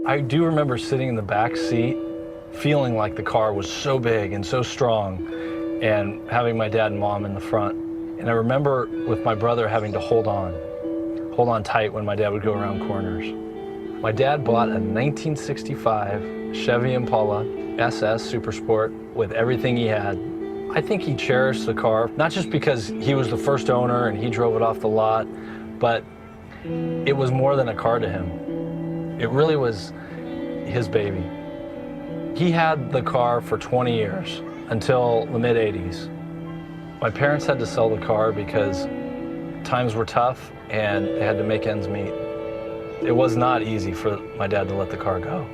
I do remember sitting in the back seat, feeling like the car was so big and so strong, and having my dad and mom in the front. And I remember with my brother having to hold on tight when my dad would go around corners. My dad bought a 1965 Chevy Impala SS Super Sport with everything he had. I think he cherished the car, not just because he was the first owner and he drove it off the lot, but it was more than a car to him. It really was his baby. He had the car for 20 years, until the mid-'80s. My parents had to sell the car because times were tough and they had to make ends meet. It was not easy for my dad to let the car go.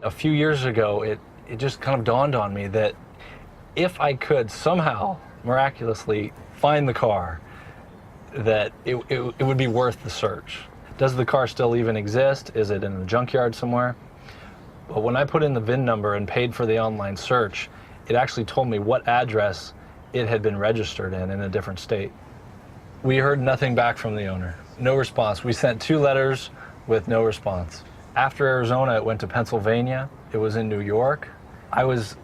A few years ago, it just kind of dawned on me that if I could somehow, miraculously, find the car, that it would be worth the search. Does the car still even exist? Is it in a junkyard somewhere? But when I put in the VIN number and paid for the online search, it actually told me what address it had been registered in a different state. We heard nothing back from the owner. No response. We sent 2 letters with no response. After Arizona, it went to Pennsylvania. It was in New York. I was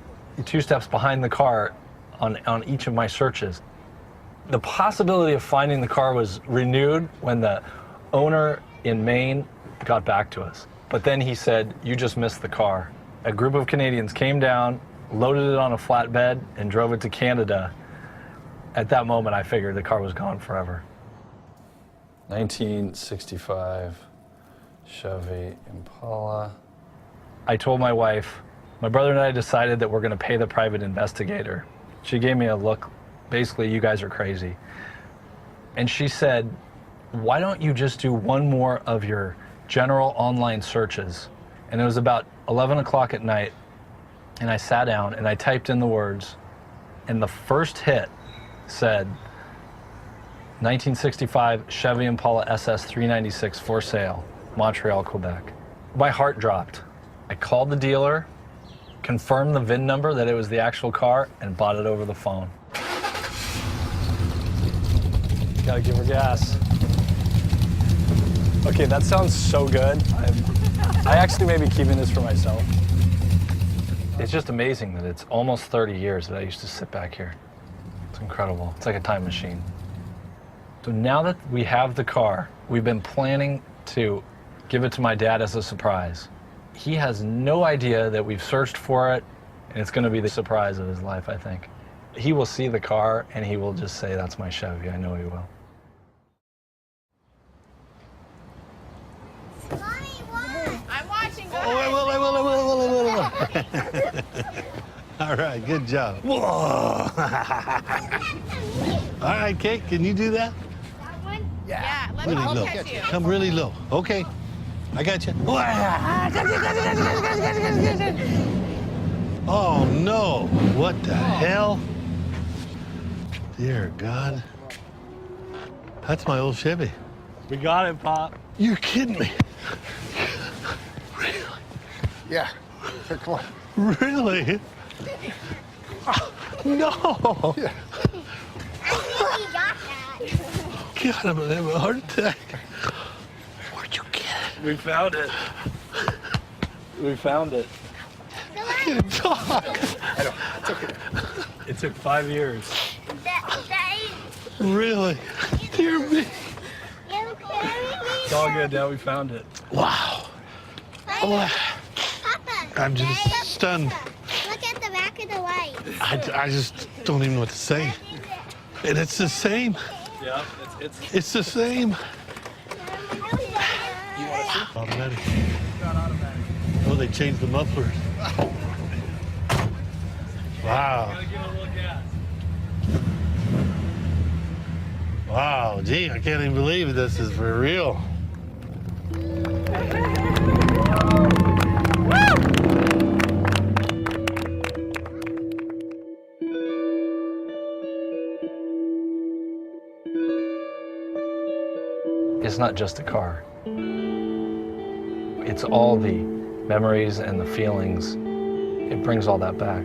2 steps behind the car on each of my searches. The possibility of finding the car was renewed when the owner in Maine got back to us. But then he said, "You just missed the car." A group of Canadians came down, loaded it on a flatbed, and drove it to Canada. At that moment, I figured the car was gone forever. 1965 Chevy Impala. I told my wife, my brother and I decided that we're going to pay the private investigator. She gave me a look, basically, "You guys are crazy." And she said, "Why don't you just do one more of your general online searches?" And it was about 11 o'clock at night, and I sat down and I typed in the words, and the first hit said 1965 Chevy Impala SS 396 for sale, Montreal, Quebec. My heart dropped. I called the dealer, confirmed the VIN number that it was the actual car, and bought it over the phone. Gotta give her gas. Okay, that sounds so good. I actually may be keeping this for myself. It's just amazing that it's almost 30 years that I used to sit back here. It's incredible. It's like a time machine. So now that we have the car, we've been planning to give it to my dad as a surprise. He has no idea that we've searched for it, and it's going to be the surprise of his life, I think. He will see the car, and he will just say, "That's my Chevy." I know he will. Mommy, what? I'm watching. Go Oh, wait. All right, good job. Whoa. All right, Kate, can you do that? That one? Yeah. Let me Really low. catch you. Come really low. Okay, I got you. Oh, no. What the hell? Dear God. That's my old Chevy. We got it, Pop. You're kidding me. Really? Yeah. Here, come on. Really? No. Yeah. I think we got that. God, I'm gonna have a heart attack. Where'd you get it? We found it. We found it. I can't talk. I know. It's okay. It took 5 years. That Really? Dear me. you carry me. It's all good now. We found it. Wow. Oh, Papa. I'm just stunned. Look at the back of the light. I just don't even know what to say. And it's the same. Yeah, It's the same. Automatic. Oh, they changed the mufflers. Wow. Give it a little gas. Wow, gee, I can't even believe this is for real. It's not just a car. It's all the memories and the feelings. It brings all that back.